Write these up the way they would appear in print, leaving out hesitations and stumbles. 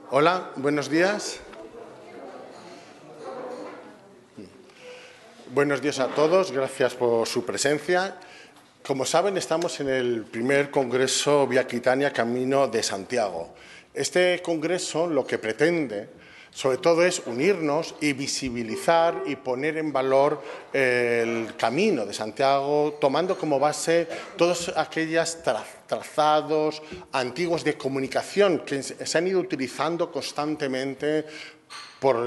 Hola, buenos días. Buenos días a todos, gracias por su presencia. Como saben, estamos en el primer Congreso Vía Aquitania Camino de Santiago. Este congreso lo que pretende, sobre todo, es unirnos y visibilizar y poner en valor el Camino de Santiago, tomando como base todos aquellos trazados antiguos de comunicación que se han ido utilizando constantemente por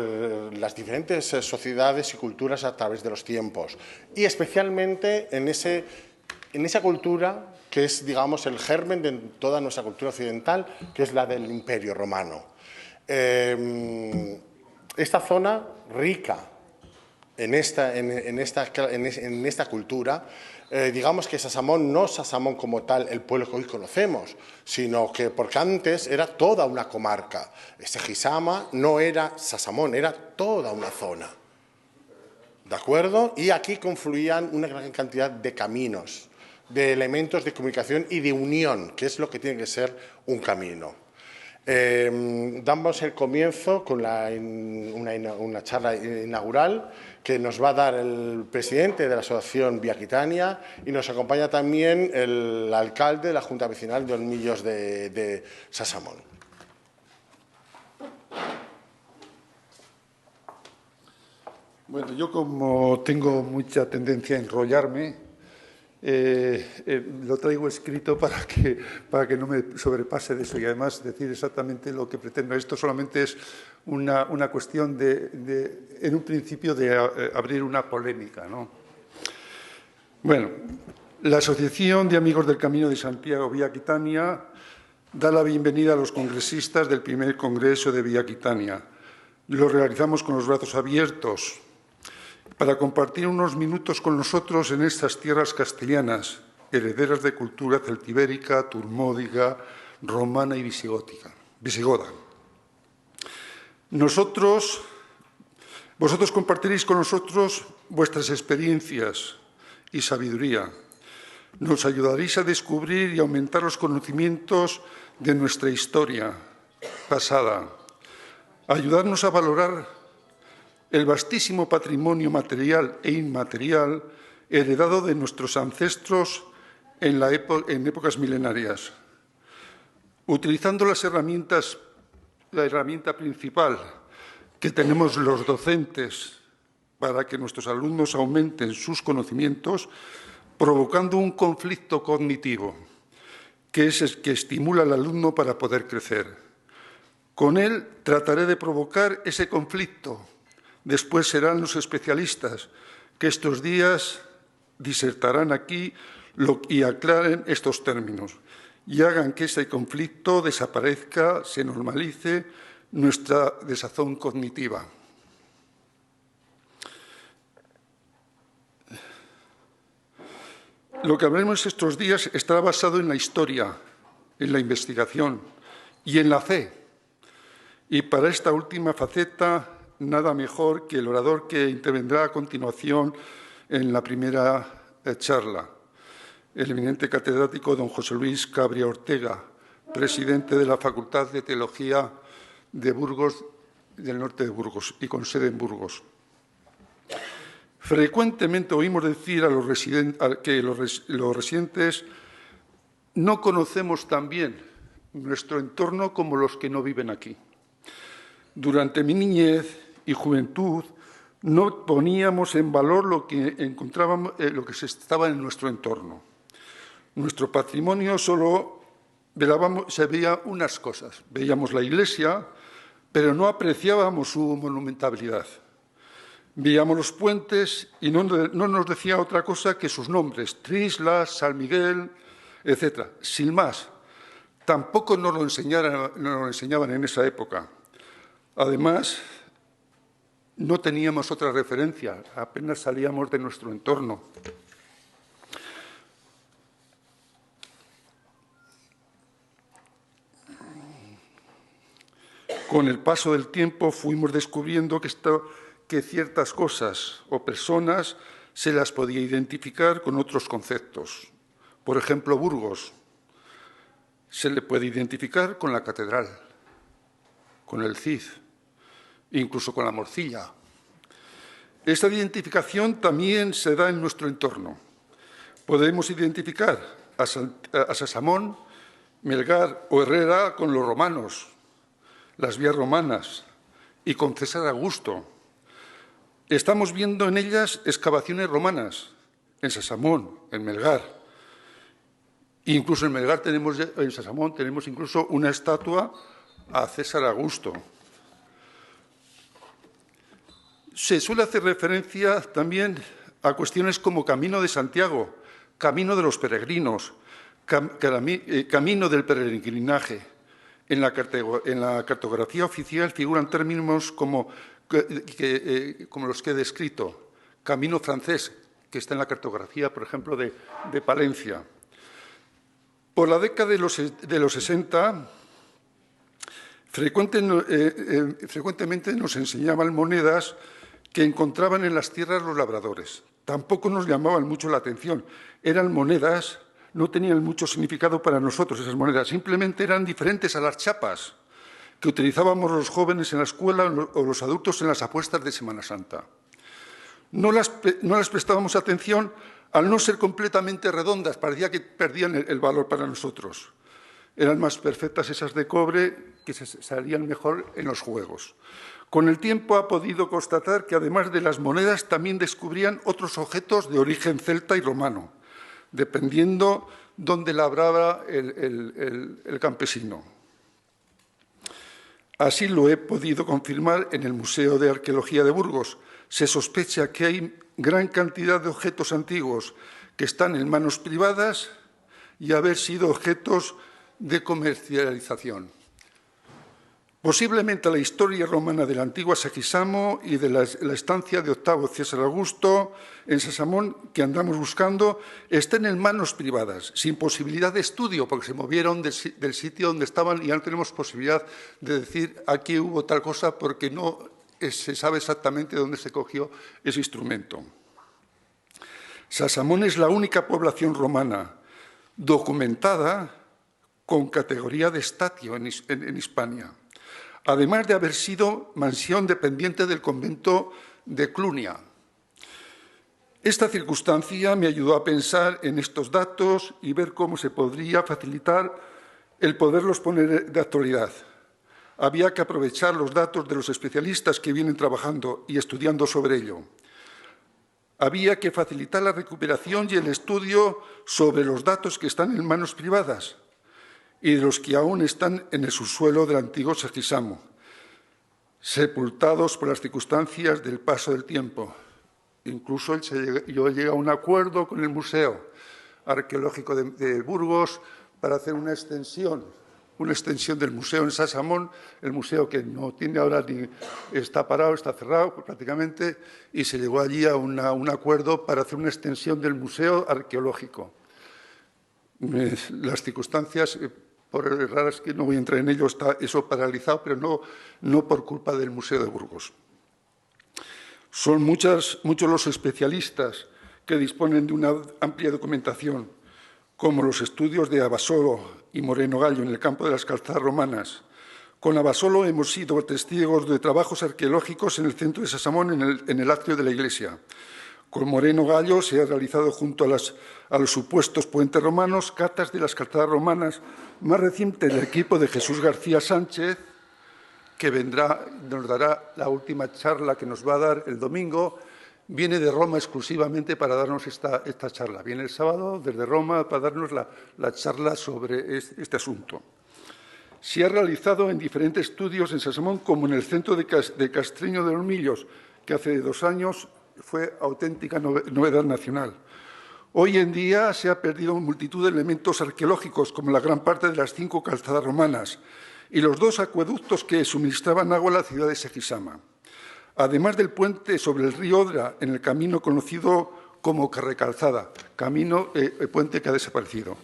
las diferentes sociedades y culturas a través de los tiempos, y especialmente en esa cultura que es, digamos, el germen de toda nuestra cultura occidental, que es la del Imperio Romano. Esta zona rica en esta cultura, digamos que Sasamón no es Sasamón como tal, el pueblo que hoy conocemos, sino que porque antes era toda una comarca. Gisama no era Sasamón, era toda una zona. ¿De acuerdo? Y aquí confluían una gran cantidad de caminos, de elementos de comunicación y de unión, que es lo que tiene que ser un camino. Damos el comienzo con una charla inaugural que nos va a dar el presidente de la Asociación Vía Aquitania, y nos acompaña también el alcalde de la Junta Vecinal de Olmillos de Sasamón. Bueno, yo como tengo mucha tendencia a enrollarme, lo traigo escrito para que no me sobrepase de eso, y además decir exactamente lo que pretendo. Esto solamente es una cuestión en un principio de abrir una polémica, ¿no? Bueno, la Asociación de Amigos del Camino de Santiago Vía Aquitania da la bienvenida a los congresistas del primer Congreso de Vía Aquitania. Lo realizamos con los brazos abiertos para compartir unos minutos con nosotros en estas tierras castellanas, herederas de cultura celtibérica, turmódica, romana y visigoda. Vosotros compartiréis con nosotros vuestras experiencias y sabiduría. Nos ayudaréis a descubrir y aumentar los conocimientos de nuestra historia pasada, ayudarnos a valorar el vastísimo patrimonio material e inmaterial heredado de nuestros ancestros en épocas milenarias. Utilizando la herramienta principal que tenemos los docentes para que nuestros alumnos aumenten sus conocimientos, provocando un conflicto cognitivo, que es el que estimula al alumno para poder crecer. Con él trataré de provocar ese conflicto. Después serán los especialistas que estos días disertarán aquí y aclaren estos términos y hagan que ese conflicto desaparezca, se normalice nuestra desazón cognitiva. Lo que hablaremos estos días estará basado en la historia, en la investigación y en la fe. Y para esta última faceta, nada mejor que el orador que intervendrá a continuación en la primera charla, el eminente catedrático don José Luis Cabria Ortega, presidente de la Facultad de Teología de Burgos, del norte de Burgos, y con sede en Burgos. Frecuentemente oímos decir que los residentes no conocemos tan bien nuestro entorno como los que no viven aquí. Durante mi niñez y juventud no poníamos en valor lo que encontrábamos, lo que se estaba en nuestro entorno. Nuestro patrimonio solo se veía unas cosas. Veíamos la iglesia, pero no apreciábamos su monumentalidad. Veíamos los puentes y no nos decía otra cosa que sus nombres, Trislas, San Miguel, etc. Sin más, tampoco nos lo enseñaban en esa época. Además, no teníamos otra referencia, apenas salíamos de nuestro entorno. Con el paso del tiempo fuimos descubriendo que ciertas cosas o personas se las podía identificar con otros conceptos. Por ejemplo, Burgos. Se le puede identificar con la catedral, con el Cid, incluso con la morcilla. Esta identificación también se da en nuestro entorno. Podemos identificar a Sasamón, Melgar o Herrera con los romanos, las vías romanas, y con César Augusto. Estamos viendo en ellas excavaciones romanas, en Sasamón, en Melgar. Incluso en Melgar en Sasamón tenemos incluso una estatua a César Augusto. Se suele hacer referencia también a cuestiones como Camino de Santiago, Camino de los Peregrinos, Camino del Peregrinaje. En la cartografía oficial figuran términos como los que he descrito. Camino francés, que está en la cartografía, por ejemplo, de Palencia. Por la década de los 60, frecuentemente nos enseñaban monedas que encontraban en las tierras los labradores. Tampoco nos llamaban mucho la atención. Eran monedas, no tenían mucho significado para nosotros esas monedas, simplemente eran diferentes a las chapas que utilizábamos los jóvenes en la escuela o los adultos en las apuestas de Semana Santa. No las prestábamos atención al no ser completamente redondas, parecía que perdían el valor para nosotros. Eran más perfectas esas de cobre, que salían mejor en los juegos. Con el tiempo ha podido constatar que, además de las monedas, también descubrían otros objetos de origen celta y romano, dependiendo dónde labraba el campesino. Así lo he podido confirmar en el Museo de Arqueología de Burgos. Se sospecha que hay gran cantidad de objetos antiguos que están en manos privadas y haber sido objetos de comercialización. Posiblemente la historia romana de la antigua Sagisamo y de la estancia de Octavio César Augusto en Sasamón que andamos buscando estén en manos privadas, sin posibilidad de estudio, porque se movieron del sitio donde estaban y ya no tenemos posibilidad de decir aquí hubo tal cosa porque no se sabe exactamente dónde se cogió ese instrumento. Sasamón es la única población romana documentada con categoría de estatio en Hispania, además de haber sido mansión dependiente del convento de Clunia. Esta circunstancia me ayudó a pensar en estos datos y ver cómo se podría facilitar el poderlos poner de actualidad. Había que aprovechar los datos de los especialistas que vienen trabajando y estudiando sobre ello. Había que facilitar la recuperación y el estudio sobre los datos que están en manos privadas y de los que aún están en el subsuelo del antiguo Sagisamo, sepultados por las circunstancias del paso del tiempo. Incluso yo llegué a un acuerdo con el Museo Arqueológico de Burgos para hacer una extensión del museo en Sasamón, el museo que no tiene ahora ni está parado, está cerrado prácticamente, y se llegó allí a un acuerdo para hacer una extensión del museo arqueológico. Las circunstancias, por raras que no voy a entrar en ello, está eso paralizado, pero no por culpa del Museo de Burgos. Son muchos los especialistas que disponen de una amplia documentación, como los estudios de Abasolo y Moreno Gallo en el campo de las calzadas romanas. Con Abasolo hemos sido testigos de trabajos arqueológicos en el centro de Sasamón, en el atrio de la iglesia. Con Moreno Gallo se ha realizado junto a los supuestos puentes romanos catas de las calzadas romanas. Más reciente, el equipo de Jesús García Sánchez, que nos dará la última charla que nos va a dar el domingo, viene de Roma exclusivamente para darnos esta charla. Viene el sábado desde Roma para darnos la charla sobre este asunto. Se ha realizado en diferentes estudios en Sasamón, como en el centro de Castreño de los Millos, que hace 2 años fue auténtica novedad nacional. Hoy en día se ha perdido multitud de elementos arqueológicos, como la gran parte de las 5 calzadas romanas y los 2 acueductos que suministraban agua a la ciudad de Sagisama. Además del puente sobre el río Odra, en el camino conocido como Carrecalzada, puente que ha desaparecido.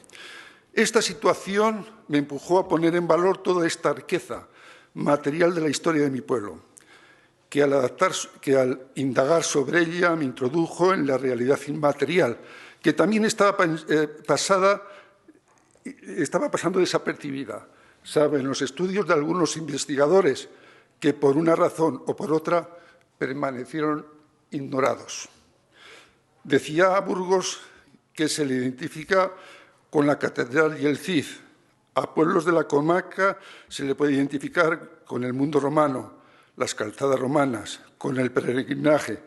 Esta situación me empujó a poner en valor toda esta riqueza material de la historia de mi pueblo, que al indagar sobre ella me introdujo en la realidad inmaterial, que también estaba basada estaba pasando desapercibida. Saben los estudios de algunos investigadores que por una razón o por otra permanecieron ignorados. Decía a Burgos que se le identifica con la catedral y el Cid. A pueblos de la comarca se le puede identificar con el mundo romano, las calzadas romanas, con el peregrinaje,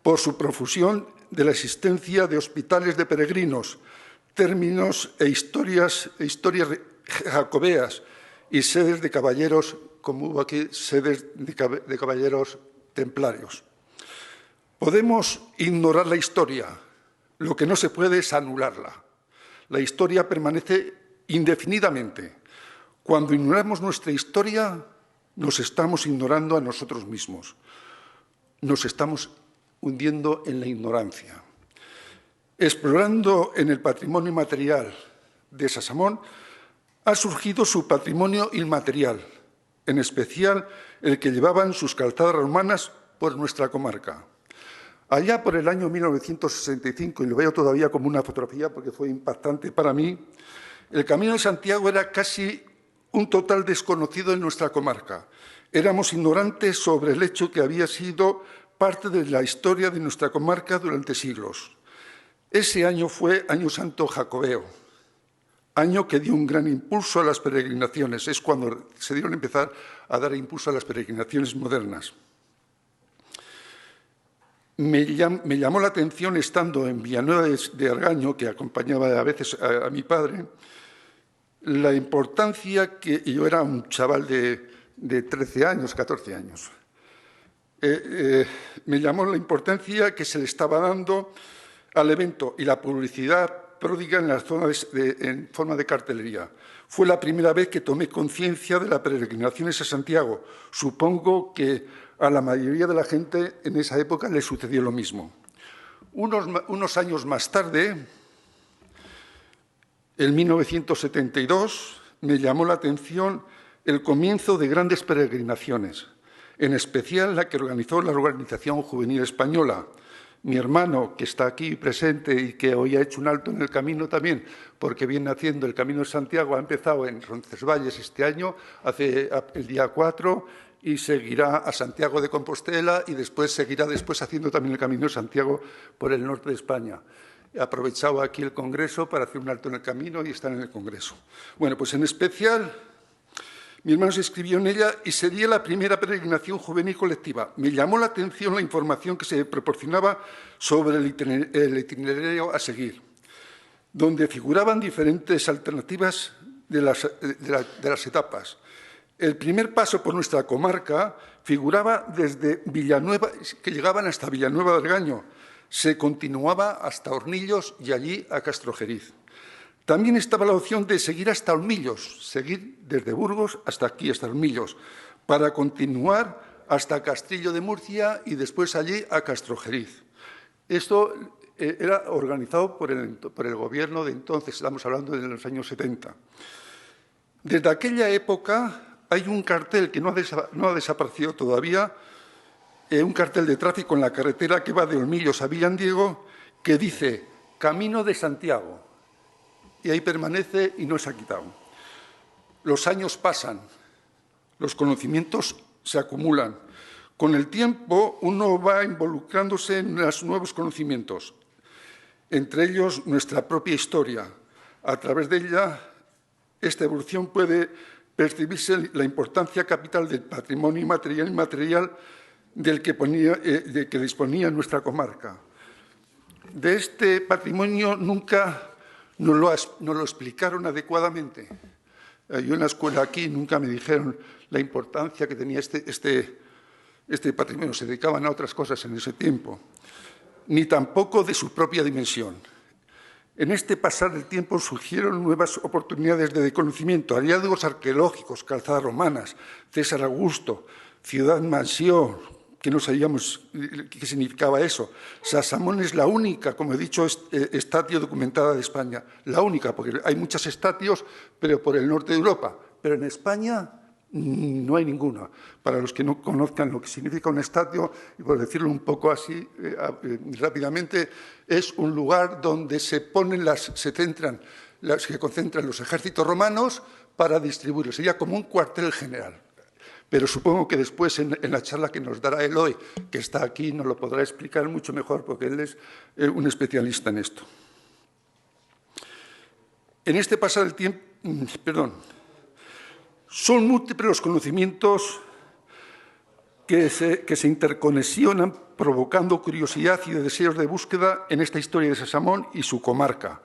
por su profusión de la existencia de hospitales de peregrinos, términos e historias jacobeas y sedes de caballeros, como hubo aquí sedes de caballeros templarios. Podemos ignorar la historia, lo que no se puede es anularla. La historia permanece indefinidamente. Cuando ignoramos nuestra historia, nos estamos ignorando a nosotros mismos. Nos estamos hundiendo en la ignorancia. Explorando en el patrimonio inmaterial de Sasamón, ha surgido su patrimonio inmaterial, en especial el que llevaban sus calzadas romanas por nuestra comarca. Allá por el año 1965, y lo veo todavía como una fotografía porque fue impactante para mí, el Camino de Santiago era casi un total desconocido en nuestra comarca. Éramos ignorantes sobre el hecho que había sido parte de la historia de nuestra comarca durante siglos. Ese año fue Año Santo Jacobeo, año que dio un gran impulso a las peregrinaciones. Es cuando se dieron a empezar a dar impulso a las peregrinaciones modernas. Me llamó la atención, estando en Villanueva de Argaño, que acompañaba a veces a mi padre, la importancia que yo era un chaval de 13 años, 14 años. Me llamó la importancia que se le estaba dando al evento y la publicidad pródiga en la zona en forma de cartelería. Fue la primera vez que tomé conciencia de las peregrinaciones a Santiago. Supongo que a la mayoría de la gente en esa época le sucedió lo mismo. Unos años más tarde, en 1972, me llamó la atención el comienzo de grandes peregrinaciones, en especial la que organizó la Organización Juvenil Española. Mi hermano, que está aquí presente y que hoy ha hecho un alto en el camino también, porque viene haciendo el Camino de Santiago, ha empezado en Roncesvalles este año, hace el día 4, y seguirá a Santiago de Compostela y después seguirá haciendo también el Camino de Santiago por el norte de España. He aprovechado aquí el Congreso para hacer un alto en el camino y estar en el Congreso. Bueno, pues en especial, mi hermano se inscribió en ella y sería la primera peregrinación juvenil colectiva. Me llamó la atención la información que se proporcionaba sobre el itinerario a seguir, donde figuraban diferentes alternativas de las etapas. El primer paso por nuestra comarca figuraba desde Villanueva, que llegaban hasta Villanueva de Argaño. Se continuaba hasta Hornillos y allí a Castrojeriz. También estaba la opción de seguir hasta Olmillos, seguir desde Burgos hasta aquí, hasta Olmillos, para continuar hasta Castillo de Murcia y después allí a Castrojeriz. Esto era organizado por el gobierno de entonces, estamos hablando de los años 70. Desde aquella época hay un cartel que no ha desaparecido todavía, un cartel de tráfico en la carretera que va de Olmillos a Villandiego, que dice Camino de Santiago. Y ahí permanece y no se ha quitado. Los años pasan, los conocimientos se acumulan. Con el tiempo uno va involucrándose en los nuevos conocimientos, entre ellos nuestra propia historia. A través de ella, esta evolución puede percibirse la importancia capital del patrimonio inmaterial e inmaterial del que disponía nuestra comarca. De este patrimonio nunca nos lo explicaron adecuadamente. Yo en la escuela aquí nunca me dijeron la importancia que tenía este patrimonio. Se dedicaban a otras cosas en ese tiempo, ni tampoco de su propia dimensión. En este pasar del tiempo surgieron nuevas oportunidades de conocimiento, hallazgos arqueológicos, calzadas romanas, César Augusto, ciudad mansión, que no sabíamos qué significaba eso. Sasamón es la única, como he dicho, estatio documentada de España. La única, porque hay muchas estatios, pero por el norte de Europa. Pero en España no hay ninguna. Para los que no conozcan lo que significa un estatio, y por decirlo un poco así rápidamente, es un lugar donde se centran las que concentran los ejércitos romanos para distribuirlos. Sería como un cuartel general. Pero supongo que después, en la charla que nos dará Eloy, que está aquí, nos lo podrá explicar mucho mejor, porque él es un especialista en esto. En este pasar del tiempo, son múltiples los conocimientos que se interconexionan, provocando curiosidad y deseos de búsqueda en esta historia de Sasamón y su comarca,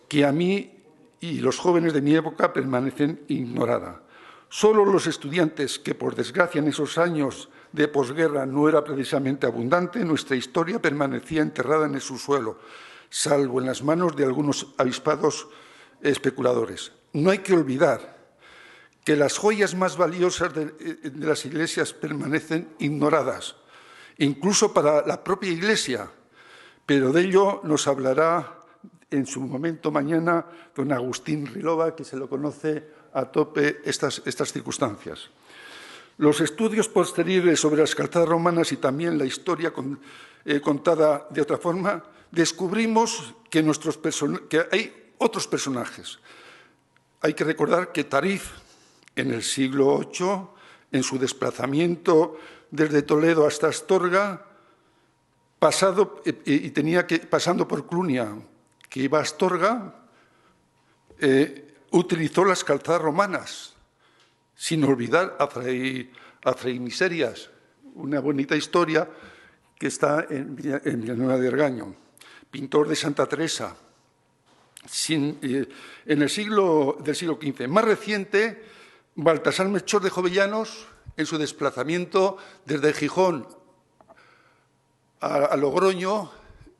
que a mí y los jóvenes de mi época permanecen ignorada. Solo los estudiantes, que por desgracia en esos años de posguerra no era precisamente abundante, nuestra historia permanecía enterrada en el subsuelo, salvo en las manos de algunos avispados especuladores. No hay que olvidar que las joyas más valiosas de las iglesias permanecen ignoradas, incluso para la propia Iglesia, pero de ello nos hablará en su momento mañana don Agustín Rilova, que se lo conoce a tope estas circunstancias. Los estudios posteriores sobre las calzadas romanas y también la historia contada de otra forma, descubrimos que hay otros personajes. Hay que recordar que Tarif, en el siglo VIII, en su desplazamiento desde Toledo hasta Astorga, pasando por Clunia, que iba a Astorga, utilizó las calzadas romanas, sin olvidar a Fray Miserias, una bonita historia que está en Villanueva de Argaño, pintor de Santa Teresa, en el siglo XV. Más reciente, Baltasar Melchor de Jovellanos, en su desplazamiento desde Gijón a Logroño,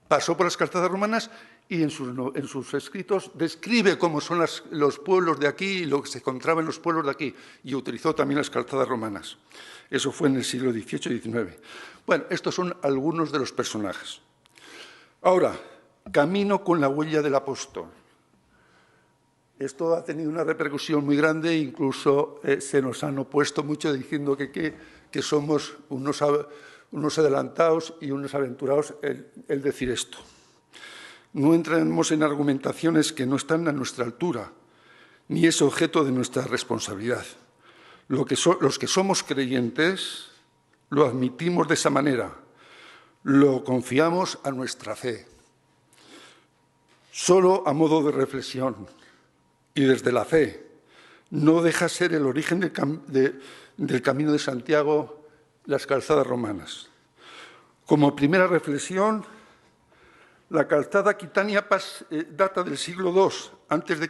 pasó por las calzadas romanas y en sus escritos describe cómo son los pueblos de aquí y lo que se encontraba en los pueblos de aquí, y utilizó también las calzadas romanas. Eso fue en el siglo XVIII y XIX. Bueno, estos son algunos de los personajes. Ahora, camino con la huella del apóstol. Esto ha tenido una repercusión muy grande, incluso se nos han opuesto mucho diciendo que somos unos adelantados y unos aventurados el decir esto. No entremos en argumentaciones que no están a nuestra altura, ni es objeto de nuestra responsabilidad. Los que somos creyentes lo admitimos de esa manera, lo confiamos a nuestra fe. Solo a modo de reflexión y desde la fe, no deja ser el origen del Camino de Santiago las calzadas romanas. Como primera reflexión, la calzada Aquitania data del siglo II a.C.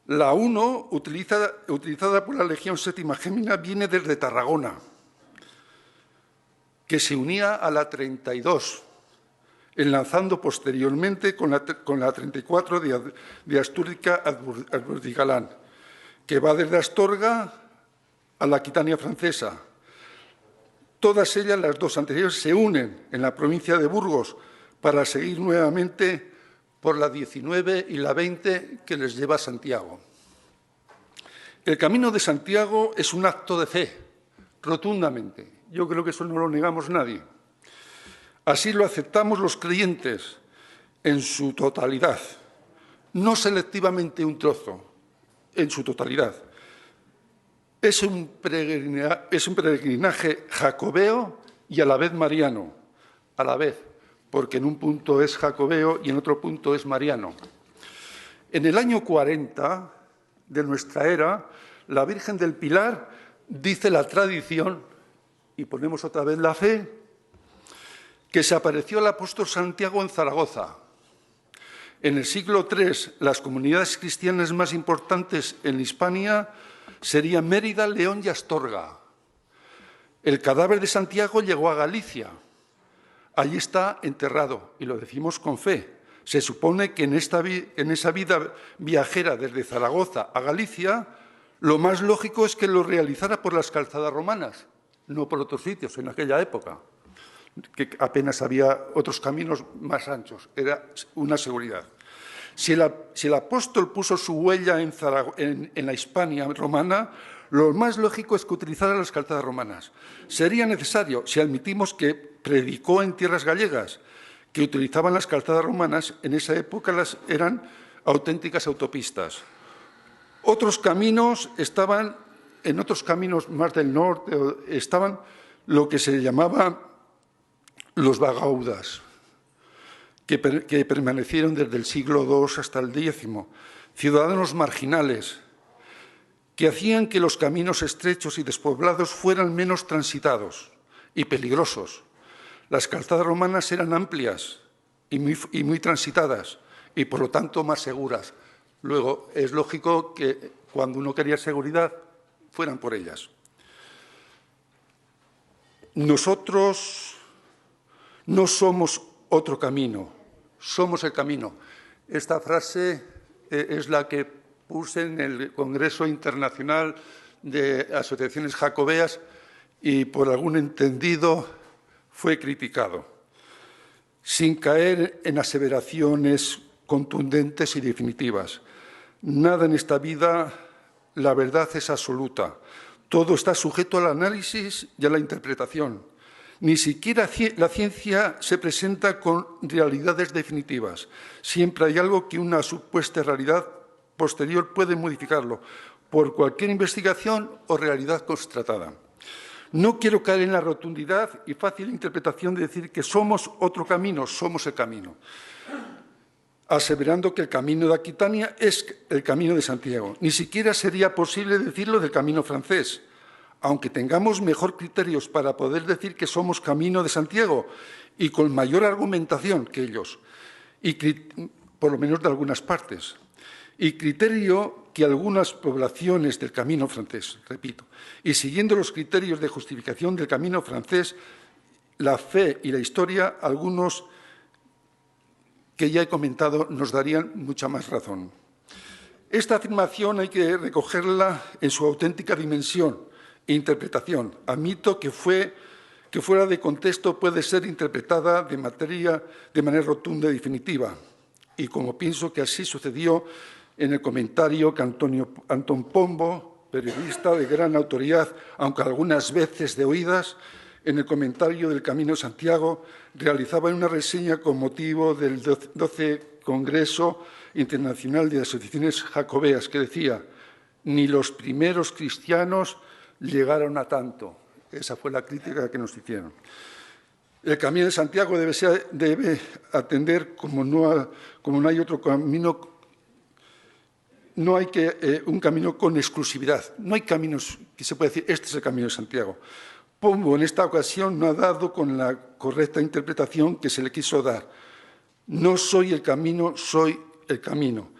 La 1, utilizada por la Legión Séptima Gémina, viene desde Tarragona, que se unía a la 32, enlazando posteriormente con la 34 de Astúrica Alburdigalán, que va desde Astorga a la Aquitania francesa. Todas ellas, las dos anteriores, se unen en la provincia de Burgos para seguir nuevamente por la 19 y la 20 que les lleva a Santiago. El Camino de Santiago es un acto de fe, rotundamente. Yo creo que eso no lo negamos nadie. Así lo aceptamos los creyentes en su totalidad, no selectivamente un trozo, en su totalidad. Es un peregrinaje jacobeo y a la vez mariano, a la vez, porque en un punto es jacobeo y en otro punto es mariano. En el año 40 de nuestra era, la Virgen del Pilar, dice la tradición, y ponemos otra vez la fe, que se apareció al apóstol Santiago en Zaragoza. En el siglo III, las comunidades cristianas más importantes en Hispania serían Mérida, León y Astorga. El cadáver de Santiago llegó a Galicia. Allí está enterrado, y lo decimos con fe. Se supone que en esa vida viajera desde Zaragoza a Galicia, lo más lógico es que lo realizara por las calzadas romanas, no por otros sitios en aquella época, que apenas había otros caminos más anchos. Era una seguridad. Si el apóstol puso su huella en la Hispania romana, lo más lógico es que utilizara las calzadas romanas. Sería necesario, si admitimos que predicó en tierras gallegas, que utilizaban las calzadas romanas, en esa época eran auténticas autopistas. Otros caminos estaban, en otros caminos más del norte, estaban lo que se llamaba los vagaudas, que permanecieron desde el siglo II hasta el X, ciudadanos marginales, que hacían que los caminos estrechos y despoblados fueran menos transitados y peligrosos. Las calzadas romanas eran amplias y muy transitadas y, por lo tanto, más seguras. Luego, es lógico que cuando uno quería seguridad, fueran por ellas. Nosotros no somos otro camino, somos el camino. Esta frase es la que puse en el Congreso Internacional de Asociaciones Jacobeas y por algún entendido fue criticado, sin caer en aseveraciones contundentes y definitivas. Nada en esta vida, la verdad es absoluta. Todo está sujeto al análisis y a la interpretación. Ni siquiera la ciencia se presenta con realidades definitivas. Siempre hay algo que una supuesta realidad posterior puede modificarlo por cualquier investigación o realidad constatada. No quiero caer en la rotundidad y fácil interpretación de decir que somos otro camino, somos el camino, aseverando que el camino de Aquitania es el camino de Santiago. Ni siquiera sería posible decirlo del camino francés, aunque tengamos mejor criterios para poder decir que somos camino de Santiago y con mayor argumentación que ellos, y por lo menos de algunas partes, y criterio que algunas poblaciones del camino francés, repito, y siguiendo los criterios de justificación del camino francés, la fe y la historia, algunos que ya he comentado, nos darían mucha más razón. Esta afirmación hay que recogerla en su auténtica dimensión e interpretación. Admito que fuera de contexto puede ser interpretada de manera rotunda y definitiva, y como pienso que así sucedió en el comentario que Antón Pombo, periodista de gran autoridad, aunque algunas veces de oídas, en el comentario del Camino de Santiago, realizaba en una reseña con motivo del 12 Congreso Internacional de Asociaciones Jacobeas, que decía: ni los primeros cristianos llegaron a tanto. Esa fue la crítica que nos hicieron. El Camino de Santiago debe atender, como no hay otro camino, no hay un camino con exclusividad. No hay caminos que se pueda decir, este es el Camino de Santiago. Pombo en esta ocasión no ha dado con la correcta interpretación que se le quiso dar. No soy el camino, soy el camino.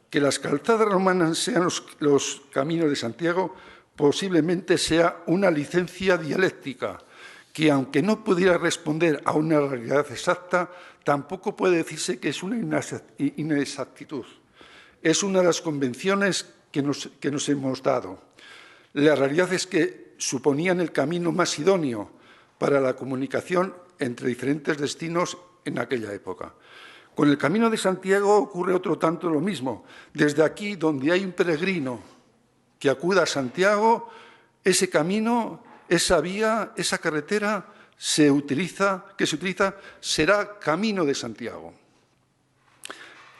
Que las calzadas romanas sean los caminos de Santiago posiblemente sea una licencia dialéctica que, aunque no pudiera responder a una realidad exacta, tampoco puede decirse que es una inexactitud. Es una de las convenciones que nos hemos dado. La realidad es que suponían el camino más idóneo para la comunicación entre diferentes destinos en aquella época. Con el Camino de Santiago ocurre otro tanto lo mismo. Desde aquí, donde hay un peregrino que acuda a Santiago, ese camino, esa vía, esa carretera que se utiliza, será Camino de Santiago.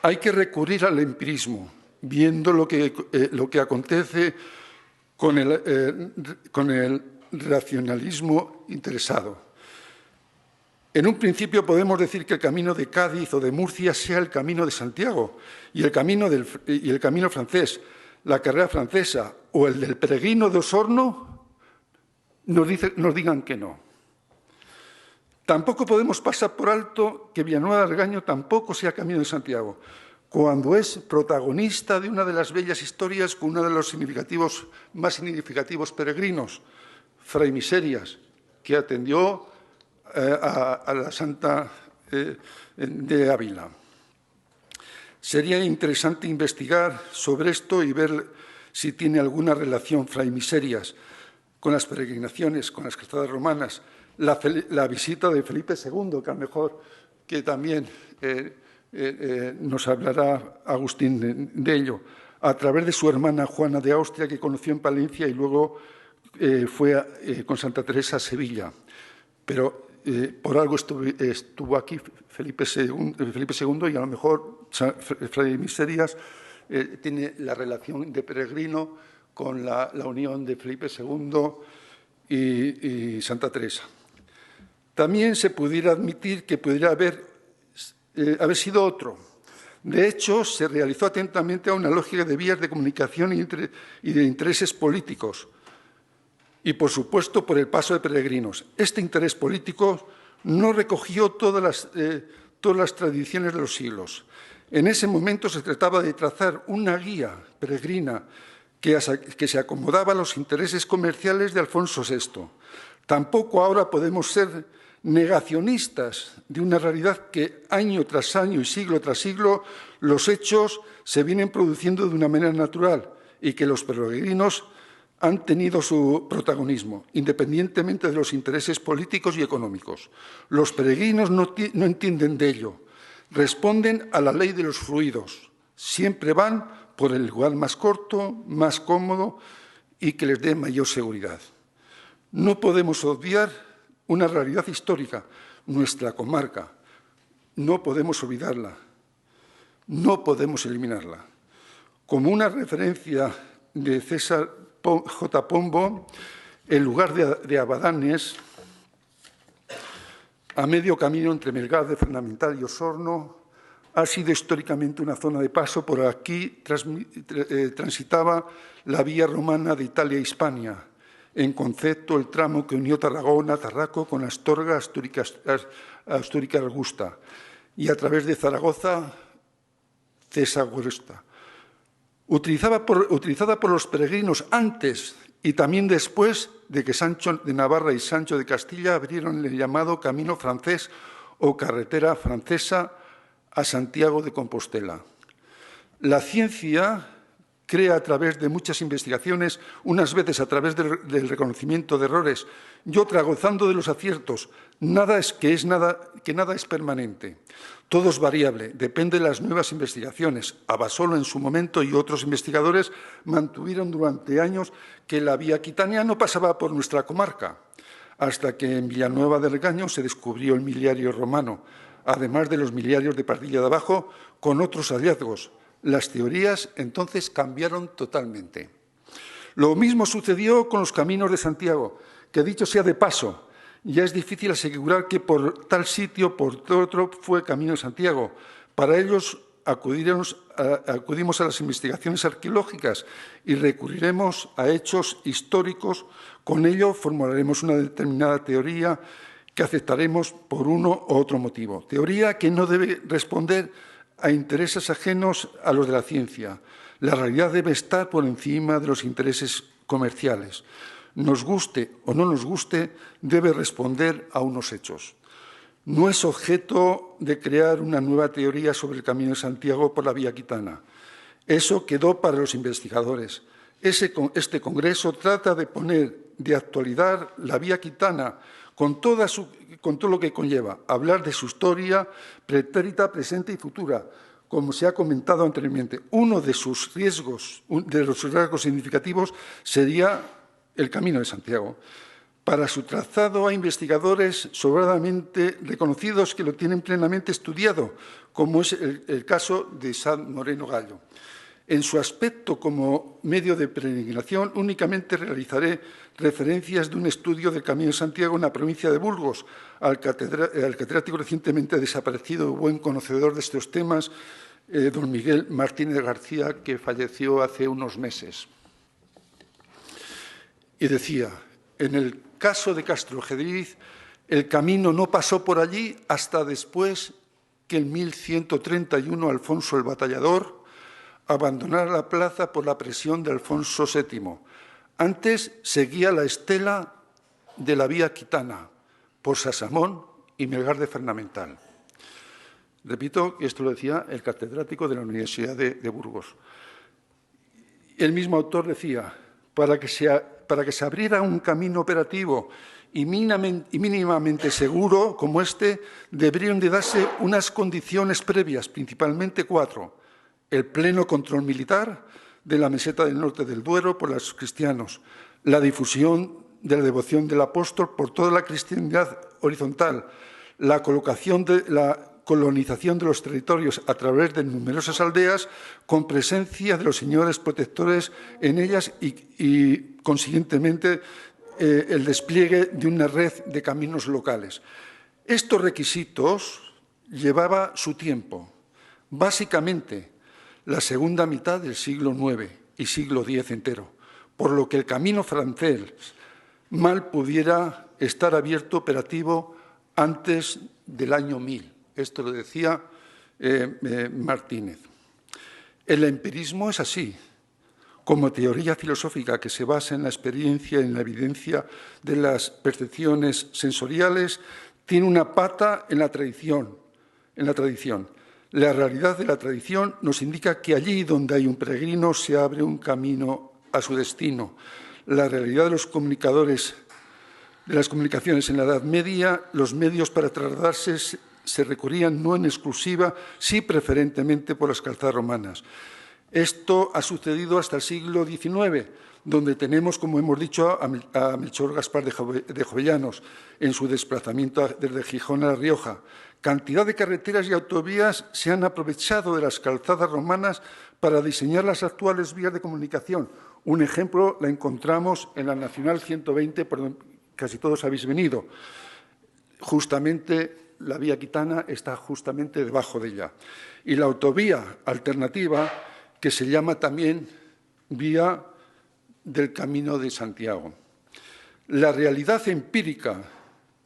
Hay que recurrir al empirismo, viendo lo que acontece con el racionalismo interesado. En un principio podemos decir que el camino de Cádiz o de Murcia sea el camino de Santiago y el camino francés, la carrera francesa o el del peregrino de Osorno nos digan que no. Tampoco podemos pasar por alto que Villanueva del Regaño tampoco sea camino de Santiago, cuando es protagonista de una de las bellas historias con uno de los más significativos peregrinos, Fray Miserias, que atendió a la Santa de Ávila. Sería interesante investigar sobre esto y ver si tiene alguna relación Fray Miserias con las peregrinaciones, con las calzadas romanas, la visita de Felipe II, que a lo mejor que también nos hablará Agustín de ello, a través de su hermana Juana de Austria, que conoció en Palencia y luego fue con Santa Teresa a Sevilla. Pero por algo estuvo aquí Felipe II y a lo mejor Fray Miserias tiene la relación de peregrino con la unión de Felipe II y Santa Teresa. También se pudiera admitir que pudiera haber sido otro. De hecho, se realizó atentamente a una lógica de vías de comunicación y de intereses políticos, y, por supuesto, por el paso de peregrinos. Este interés político no recogió todas las tradiciones de los siglos. En ese momento se trataba de trazar una guía peregrina que se acomodaba a los intereses comerciales de Alfonso VI. Tampoco ahora podemos ser negacionistas de una realidad que año tras año y siglo tras siglo los hechos se vienen produciendo de una manera natural y que los peregrinos han tenido su protagonismo, independientemente de los intereses políticos y económicos. Los peregrinos no entienden de ello, responden a la ley de los fluidos, siempre van por el lugar más corto, más cómodo y que les dé mayor seguridad. No podemos obviar una realidad histórica, nuestra comarca. No podemos olvidarla, no podemos eliminarla. Como una referencia de César J. Pombo, el lugar de Abadanes, a medio camino entre Melgar de Fernamental y Osorno, ha sido históricamente una zona de paso. Por aquí transitaba la vía romana de Italia a Hispania, en concepto el tramo que unió Tarragona, Tarraco, con Astorga, Astúrica Augusta, y a través de Zaragoza, Cesagüesta. Utilizada por los peregrinos antes y también después de que Sancho de Navarra y Sancho de Castilla abrieron el llamado Camino Francés o Carretera Francesa a Santiago de Compostela. La ciencia crea a través de muchas investigaciones, unas veces a través del reconocimiento de errores y otras gozando de los aciertos. Nada es permanente. Todo es variable, depende de las nuevas investigaciones. Abasolo en su momento y otros investigadores mantuvieron durante años que la vía aquitania no pasaba por nuestra comarca, hasta que en Villanueva del Regaño se descubrió el miliario romano, además de los miliarios de Pardilla de Abajo, con otros hallazgos. Las teorías entonces cambiaron totalmente. Lo mismo sucedió con los caminos de Santiago, que dicho sea de paso, ya es difícil asegurar que por tal sitio, por otro, fue Camino de Santiago. Para ellos acudimos a las investigaciones arqueológicas y recurriremos a hechos históricos. Con ello formularemos una determinada teoría que aceptaremos por uno u otro motivo. Teoría que no debe responder a intereses ajenos a los de la ciencia. La realidad debe estar por encima de los intereses comerciales. Nos guste o no nos guste, debe responder a unos hechos. No es objeto de crear una nueva teoría sobre el Camino de Santiago por la vía aquitana. Eso quedó para los investigadores. Este congreso trata de poner de actualidad la vía aquitana con todo lo que conlleva, hablar de su historia pretérita, presente y futura, como se ha comentado anteriormente. Uno de sus rasgos significativos sería el Camino de Santiago. Para su trazado hay investigadores sobradamente reconocidos que lo tienen plenamente estudiado, como es el caso de San Moreno Gallo. En su aspecto como medio de peregrinación, únicamente realizaré referencias de un estudio del Camino de Santiago en la provincia de Burgos, al catedrático recientemente desaparecido, buen conocedor de estos temas, don Miguel Martínez García, que falleció hace unos meses. Y decía, en el caso de Castrojedriz, el camino no pasó por allí hasta después que en 1131 Alfonso el Batallador abandonara la plaza por la presión de Alfonso VII. Antes seguía la estela de la vía aquitana por Sasamón y Melgar de Fernamental. Repito, esto lo decía el catedrático de la Universidad de Burgos. El mismo autor decía, para que se abriera un camino operativo y mínimamente seguro como este, deberían de darse unas condiciones previas, principalmente 4. El pleno control militar de la meseta del norte del Duero por los cristianos, la difusión de la devoción del apóstol por toda la cristiandad horizontal, la colonización de los territorios a través de numerosas aldeas, con presencia de los señores protectores en ellas y consiguientemente, el despliegue de una red de caminos locales. Estos requisitos llevaba su tiempo, básicamente la segunda mitad del siglo IX y siglo X entero, por lo que el camino francés mal pudiera estar abierto operativo antes del año 1000. Esto lo decía Martínez. El empirismo es así, como teoría filosófica que se basa en la experiencia y en la evidencia de las percepciones sensoriales, tiene una pata en la tradición. La realidad de la tradición nos indica que allí donde hay un peregrino se abre un camino a su destino. La realidad de los comunicadores, de las comunicaciones en la Edad Media, los medios para trasladarse se recurrían no en exclusiva, sí preferentemente por las calzadas romanas. Esto ha sucedido hasta el siglo XIX, donde tenemos, como hemos dicho, a Melchor Gaspar de Jovellanos en su desplazamiento desde Gijón a La Rioja. Cantidad de carreteras y autovías se han aprovechado de las calzadas romanas para diseñar las actuales vías de comunicación. Un ejemplo la encontramos en la Nacional 120, por donde casi todos habéis venido. Justamente la vía Quitana está justamente debajo de ella. Y la autovía alternativa, que se llama también Vía del Camino de Santiago. La realidad empírica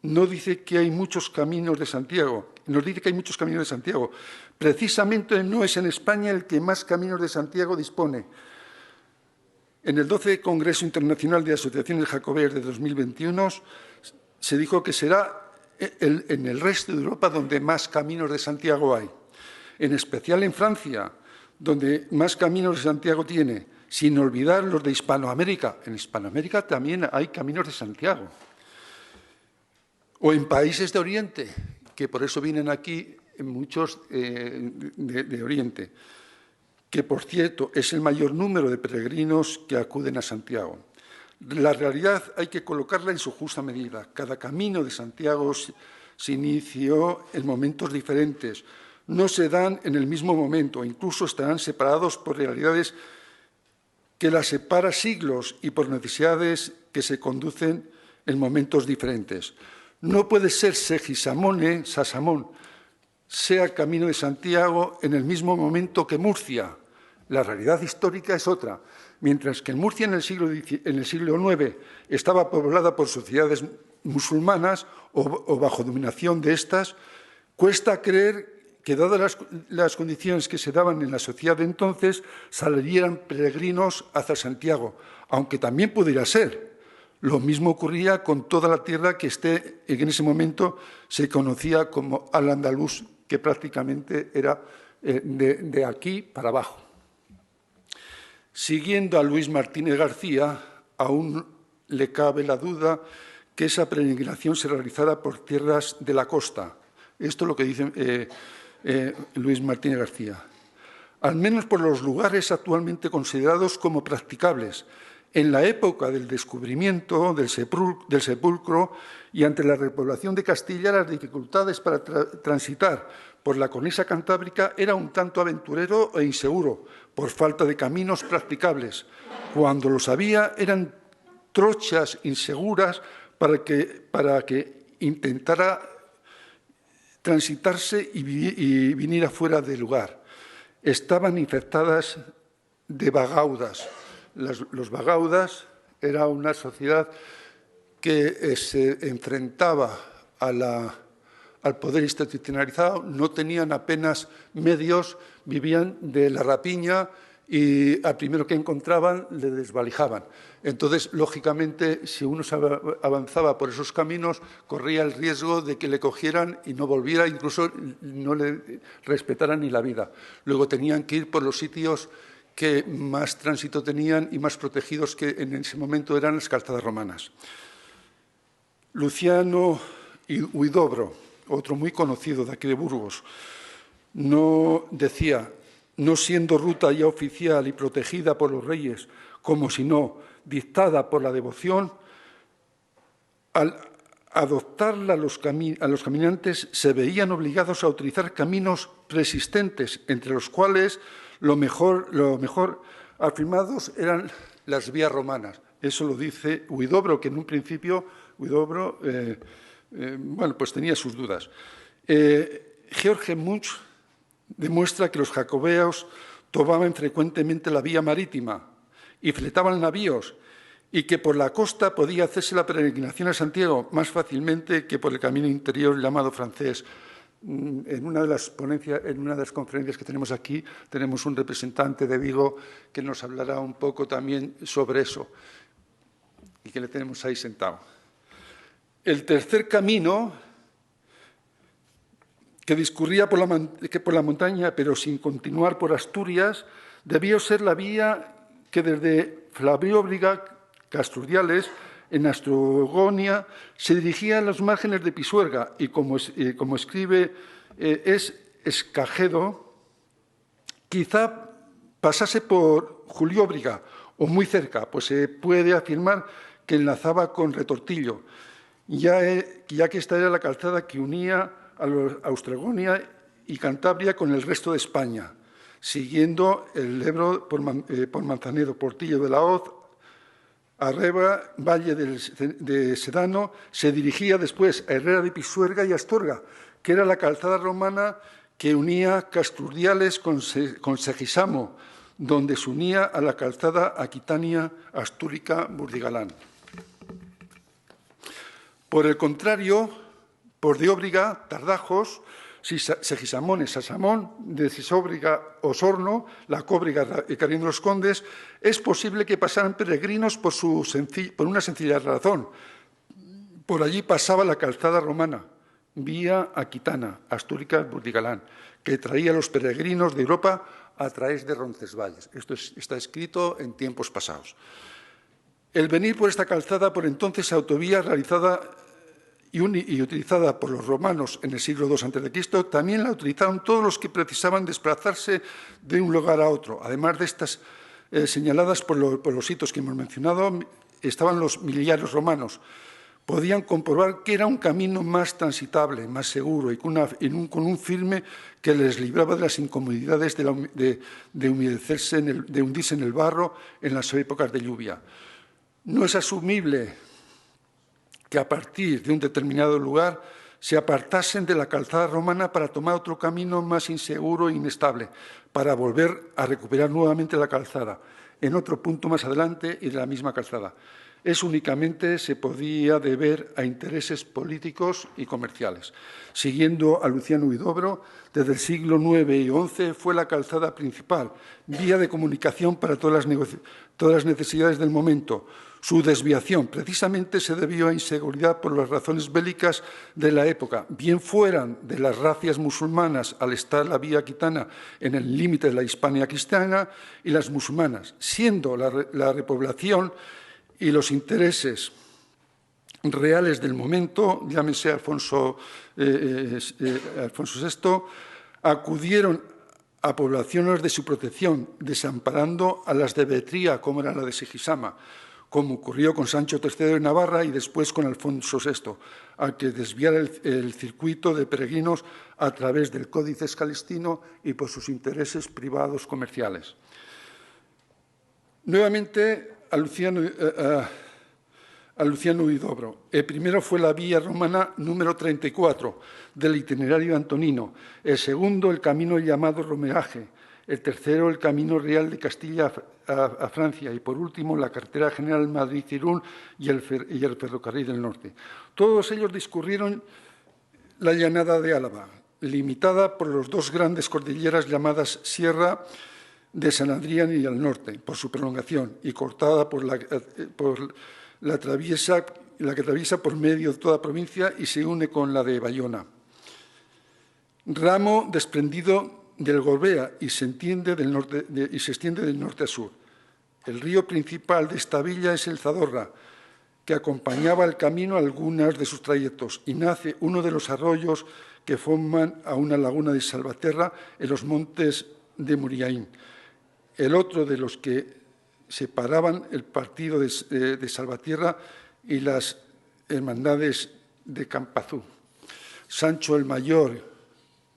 no dice que hay muchos caminos de Santiago, nos dice que hay muchos caminos de Santiago. Precisamente no es en España el que más caminos de Santiago dispone. En el 12 Congreso Internacional de Asociaciones Jacobeas de 2021 se dijo que será en el resto de Europa donde más caminos de Santiago hay. En especial en Francia, donde más caminos de Santiago tiene, sin olvidar los de Hispanoamérica. En Hispanoamérica también hay caminos de Santiago. O en países de Oriente, que por eso vienen aquí muchos de Oriente, que, por cierto, es el mayor número de peregrinos que acuden a Santiago. La realidad hay que colocarla en su justa medida. Cada camino de Santiago se inició en momentos diferentes. No se dan en el mismo momento, incluso estarán separados por realidades que las separa siglos y por necesidades que se conducen en momentos diferentes. No puede ser Segisamone, Sasamón, sea el Camino de Santiago en el mismo momento que Murcia. La realidad histórica es otra. Mientras que en Murcia en el siglo IX estaba poblada por sociedades musulmanas o bajo dominación de estas, cuesta creer que, dadas las condiciones que se daban en la sociedad de entonces, salieran peregrinos hacia Santiago, aunque también pudiera ser. Lo mismo ocurría con toda la tierra que en ese momento se conocía como Al-Andalus, que prácticamente era de aquí para abajo. Siguiendo a Luis Martínez García, aún le cabe la duda que esa peregrinación se realizara por tierras de la costa. Esto es lo que dice Luis Martínez García. Al menos por los lugares actualmente considerados como practicables. En la época del descubrimiento del sepulcro y ante la repoblación de Castilla, las dificultades para transitar por la cornisa cantábrica era un tanto aventurero e inseguro, por falta de caminos practicables. Cuando los había, eran trochas inseguras para que intentara transitarse y viniera fuera del lugar. Estaban infectadas de vagaudas. Los vagaudas era una sociedad que se enfrentaba al poder institucionalizado, no tenían apenas medios, vivían de la rapiña y al primero que encontraban le desvalijaban. Entonces, lógicamente, si uno avanzaba por esos caminos, corría el riesgo de que le cogieran y no volviera, incluso no le respetaran ni la vida. Luego tenían que ir por los sitios que más tránsito tenían y más protegidos, que en ese momento eran las calzadas romanas. Luciano Huidobro, otro muy conocido de aquí de Burgos, decía, no siendo ruta ya oficial y protegida por los reyes, como si no dictada por la devoción, adoptarla a los caminantes se veían obligados a utilizar caminos preexistentes, entre los cuales lo mejor afirmados eran las vías romanas. Eso lo dice Huidobro, que en un principio Huidobro pues tenía sus dudas. George Munch demuestra que los jacobeos tomaban frecuentemente la vía marítima y fletaban navíos, y que por la costa podía hacerse la peregrinación a Santiago más fácilmente que por el camino interior llamado francés. En una de las conferencias que tenemos aquí, tenemos un representante de Vigo que nos hablará un poco también sobre eso, y que le tenemos ahí sentado. El tercer camino, que discurría por la montaña, pero sin continuar por Asturias, debió ser la vía que desde Flavióbriga, Casturdiales, en Astrogonia, se dirigía a los márgenes de Pisuerga y, como escribe Escajedo, quizá pasase por Julióbriga o muy cerca, pues se puede afirmar que enlazaba con Retortillo, ya que esta era la calzada que unía a Austrogonia y Cantabria con el resto de España, siguiendo el Ebro por Manzanedo, Portillo de la Hoz, Arreba, Valle de Sedano, se dirigía después a Herrera de Pisuerga y Astorga, que era la calzada romana que unía Casturdiales con Segisamo, donde se unía a la calzada Aquitania, Astúrica, Burdigalán. Por el contrario, por Dióbriga, Tardajos, Segisamón, Sasamón, de Cisóbriga, Osorno, La Cóbriga y Carrión de los Condes, es posible que pasaran peregrinos por una sencilla razón. Por allí pasaba la calzada romana, vía Aquitana, Astúrica, Burdigalán, que traía a los peregrinos de Europa a través de Roncesvalles. Esto está escrito en tiempos pasados. El venir por esta calzada, por entonces autovía realizada y utilizada por los romanos en el siglo II a.C., también la utilizaron todos los que precisaban desplazarse de un lugar a otro. Además de estas señaladas por los hitos que hemos mencionado, estaban los miliarios romanos. Podían comprobar que era un camino más transitable, más seguro y con un firme que les libraba de las incomodidades de humedecerse, de hundirse en el barro en las épocas de lluvia. No es asumible que a partir de un determinado lugar se apartasen de la calzada romana para tomar otro camino más inseguro e inestable, para volver a recuperar nuevamente la calzada, en otro punto más adelante y de la misma calzada. Únicamente se podía deber a intereses políticos y comerciales. Siguiendo a Luciano Huidobro, desde el siglo IX y XI fue la calzada principal, vía de comunicación para todas las necesidades del momento. Su desviación precisamente se debió a inseguridad por las razones bélicas de la época, bien fueran de las racias musulmanas al estar la vía aquitana en el límite de la Hispania cristiana y las musulmanas, siendo la repoblación y los intereses reales del momento, llámese Alfonso VI, acudieron a poblaciones de su protección, desamparando a las de Betría, como era la de Segisama, como ocurrió con Sancho III de Navarra y después con Alfonso VI, al que desviara el circuito de peregrinos a través del Códice Escalestino y por sus intereses privados comerciales. Nuevamente, a Luciano Huidobro. El primero fue la vía romana número 34 del itinerario antonino, el segundo el camino llamado Romeaje, el tercero el camino real de Castilla a Francia y, por último, la carretera general Madrid-Irún y el ferrocarril del norte. Todos ellos discurrieron la llanada de Álava, limitada por las dos grandes cordilleras llamadas Sierra de San Adrián y al norte, por su prolongación, y cortada por la que atraviesa por medio de toda provincia y se une con la de Bayona. Ramo desprendido del Gorbea y se extiende del norte a sur. El río principal de esta villa es el Zadorra, que acompañaba el camino a algunas de sus trayectos, y nace uno de los arroyos que forman a una laguna de Salvaterra en los montes de Muriaín. El otro de los que separaban el partido de Salvatierra y las hermandades de Campazú. Sancho el Mayor,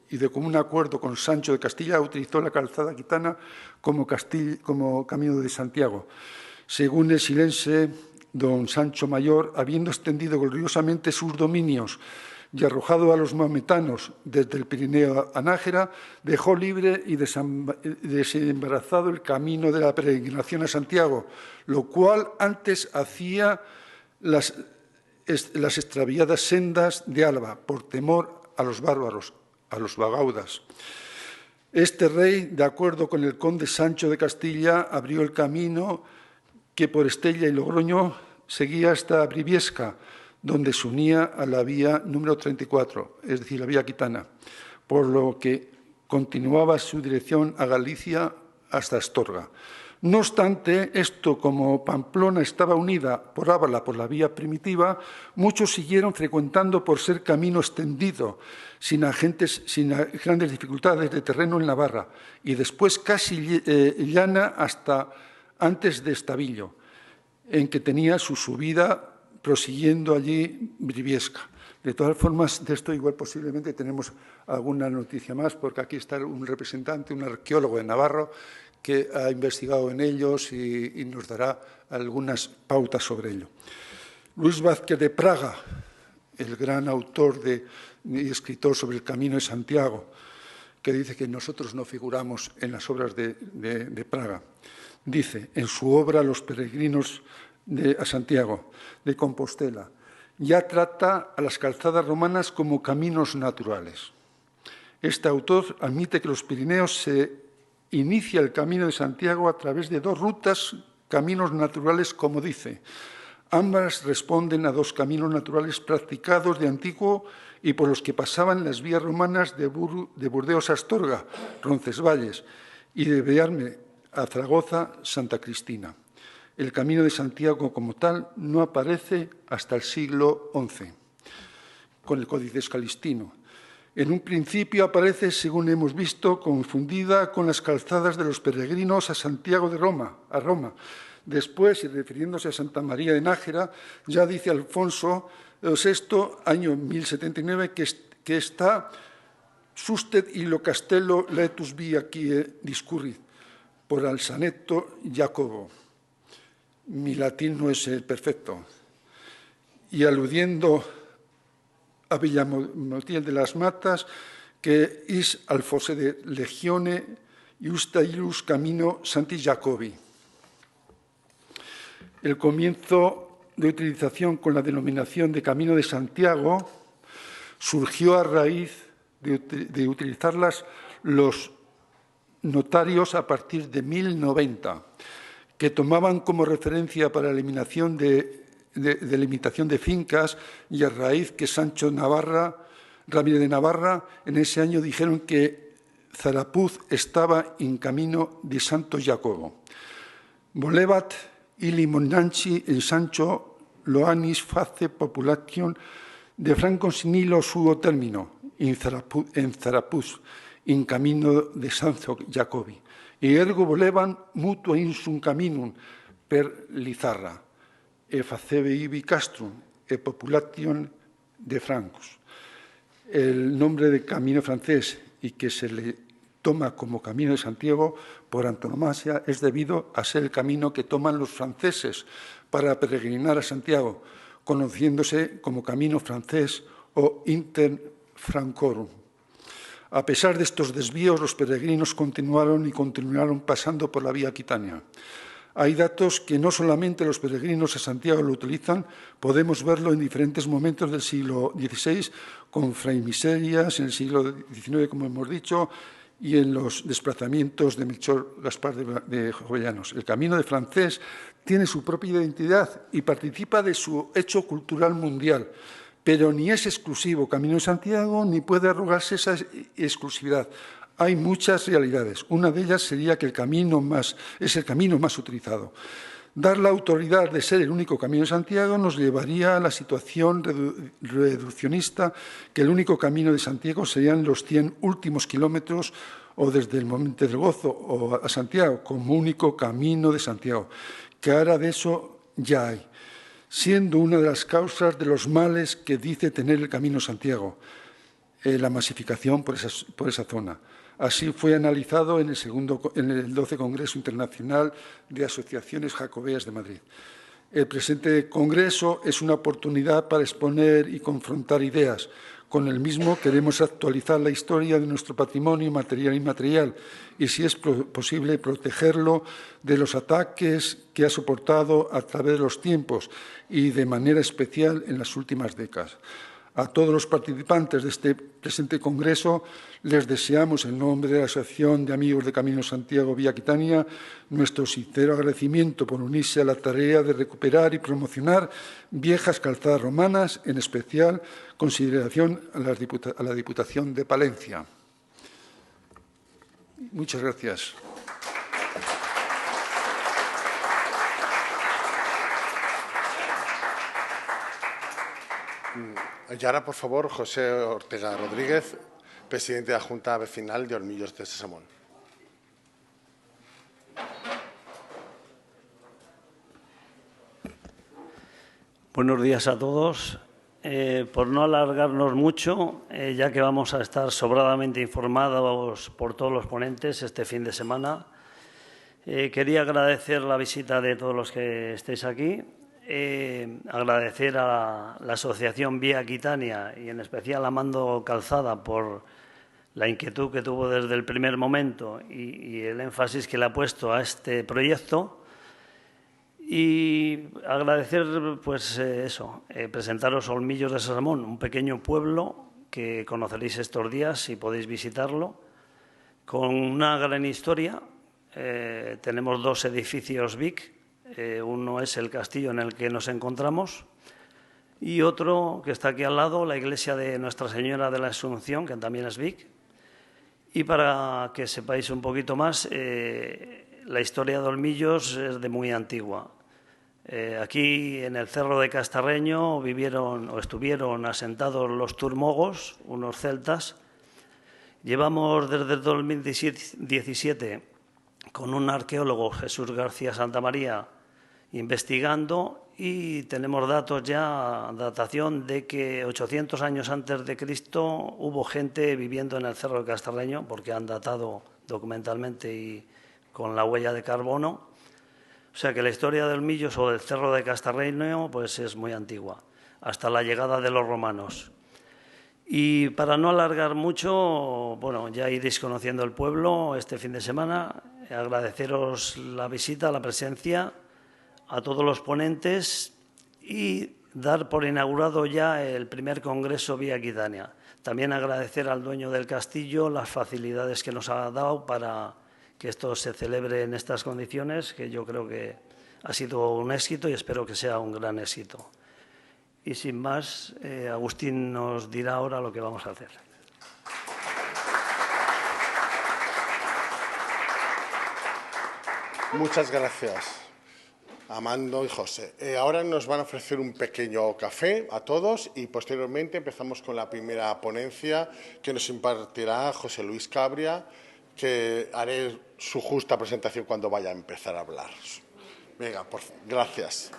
y de común acuerdo con Sancho de Castilla, utilizó la calzada gitana como camino de Santiago. Según el silense, don Sancho Mayor, habiendo extendido gloriosamente sus dominios y arrojado a los maometanos desde el Pirineo a Nájera, dejó libre y desembarazado el camino de la peregrinación a Santiago, lo cual antes hacía las extraviadas sendas de Álava, por temor a los bárbaros, a los bagaudas. Este rey, de acuerdo con el conde Sancho de Castilla, abrió el camino que por Estella y Logroño seguía hasta Briviesca, donde se unía a la vía número 34, es decir, la vía aquitana, por lo que continuaba su dirección a Galicia hasta Astorga. No obstante, esto, como Pamplona estaba unida por Ábala por la vía primitiva, muchos siguieron frecuentando por ser camino extendido, sin grandes dificultades de terreno en Navarra, y después casi llana hasta antes de Estavillo, en que tenía su subida prosiguiendo allí Briviesca. De todas formas, de esto igual posiblemente tenemos alguna noticia más, porque aquí está un representante, un arqueólogo de Navarro, que ha investigado en ellos y nos dará algunas pautas sobre ello. Luis Vázquez de Praga, el gran autor y escritor sobre el Camino de Santiago, que dice que nosotros no figuramos en las obras de Praga, dice en su obra Los peregrinos a Santiago de Compostela, ya trata a las calzadas romanas como caminos naturales. Este autor admite que los Pirineos se inicia el Camino de Santiago a través de dos rutas, caminos naturales, como dice. Ambas responden a dos caminos naturales practicados de antiguo y por los que pasaban las vías romanas de Burdeos a Astorga, Roncesvalles, y de Bearme a Zaragoza, Santa Cristina. El Camino de Santiago como tal no aparece hasta el siglo XI, con el Códice Calistino. En un principio aparece, según hemos visto, confundida con las calzadas de los peregrinos a Santiago de Roma, a Roma. Después, y refiriéndose a Santa María de Nájera, ya dice Alfonso VI, año 1079, que está susted illo castello laetus via quie discurrit, por al Saneto Jacobo. Mi latín no es perfecto. Y aludiendo a Villamotiel de las Matas, que is alfose de legione iusta illus camino Santi Jacobi. El comienzo de utilización con la denominación de Camino de Santiago surgió a raíz de utilizarlas los notarios a partir de 1090, que tomaban como referencia para la eliminación de limitación de fincas, y a raíz que Sancho Ramírez de Navarra en ese año dijeron que Zarapuz estaba en camino de Santo Jacobo. Volevat ili monanci en Sancho loanis face population de franco sinilo suo termino en Zarapuz in camino de Santo Jacobi. E ergo volevan mutua insum caminum per Lizarra, e facebe ibi castrum, e population de francos. El nombre de camino francés y que se le toma como Camino de Santiago por antonomasia es debido a ser el camino que toman los franceses para peregrinar a Santiago, conociéndose como Camino francés o Inter Francorum. A pesar de estos desvíos, los peregrinos continuaron y continuaron pasando por la vía aquitania. Hay datos que no solamente los peregrinos a Santiago lo utilizan, podemos verlo en diferentes momentos del siglo XVI, con Fray Miserias, en el siglo XIX, como hemos dicho, y en los desplazamientos de Melchor Gaspar de Jovellanos. El Camino de Francés tiene su propia identidad y participa de su hecho cultural mundial, pero ni es exclusivo Camino de Santiago ni puede arrogarse esa exclusividad. Hay muchas realidades. Una de ellas sería que es el camino más utilizado. Dar la autoridad de ser el único Camino de Santiago nos llevaría a la situación reduccionista, que el único Camino de Santiago serían los 100 últimos kilómetros o desde el Monte del Gozo o a Santiago, como único Camino de Santiago, que ahora de eso ya hay. siendo una de las causas de los males que dice tener el Camino Santiago, la masificación por esa zona. Así fue analizado en el 12 Congreso Internacional de Asociaciones Jacobeas de Madrid. El presente Congreso es una oportunidad para exponer y confrontar ideas. Con el mismo queremos actualizar la historia de nuestro patrimonio material e inmaterial y, si es posible, protegerlo de los ataques que ha soportado a través de los tiempos y, de manera especial, en las últimas décadas. A todos los participantes de este presente Congreso les deseamos, en nombre de la Asociación de Amigos de Camino Santiago Vía Aquitania, nuestro sincero agradecimiento por unirse a la tarea de recuperar y promocionar viejas calzadas romanas, en especial consideración a la Diputación de Palencia. Muchas gracias. Y ahora, por favor, José Ortega Rodríguez, presidente de la Junta Vecinal de Olmillos de Sesamón. Buenos días a todos. Por no alargarnos mucho, ya que vamos a estar sobradamente informados por todos los ponentes este fin de semana, quería agradecer la visita de todos los que estéis aquí, agradecer a la Asociación Vía Aquitania y en especial a Mando Calzada por la inquietud que tuvo desde el primer momento y el énfasis que le ha puesto a este proyecto. Y agradecer, pues presentaros Olmillos de Sesamón, un pequeño pueblo que conoceréis estos días si podéis visitarlo, con una gran historia. Tenemos dos edificios BIC, uno es el castillo en el que nos encontramos y otro que está aquí al lado, la iglesia de Nuestra Señora de la Asunción, que también es BIC. Y para que sepáis un poquito más, la historia de Olmillos es de muy antigua. Aquí en el Cerro de Castarreño estuvieron asentados los turmogos, unos celtas. Llevamos desde el 2017 con un arqueólogo, Jesús García Santamaría, investigando y tenemos datos ya, datación de que 800 años antes de Cristo hubo gente viviendo en el Cerro de Castarreño, porque han datado documentalmente y con la huella de carbono. O sea que la historia de Olmillos o del Cerro de Castarreño pues es muy antigua, hasta la llegada de los romanos. Y para no alargar mucho, bueno, ya iréis conociendo el pueblo este fin de semana. Agradeceros la visita, la presencia, a todos los ponentes y dar por inaugurado ya el primer Congreso Vía Aquitania. También agradecer al dueño del castillo las facilidades que nos ha dado para que esto se celebre en estas condiciones, que yo creo que ha sido un éxito y espero que sea un gran éxito. Y sin más, Agustín nos dirá ahora lo que vamos a hacer. Muchas gracias, Amando y José. Ahora nos van a ofrecer un pequeño café a todos y posteriormente empezamos con la primera ponencia que nos impartirá José Luis Cabria, que haré su justa presentación cuando vaya a empezar a hablar. Venga, gracias.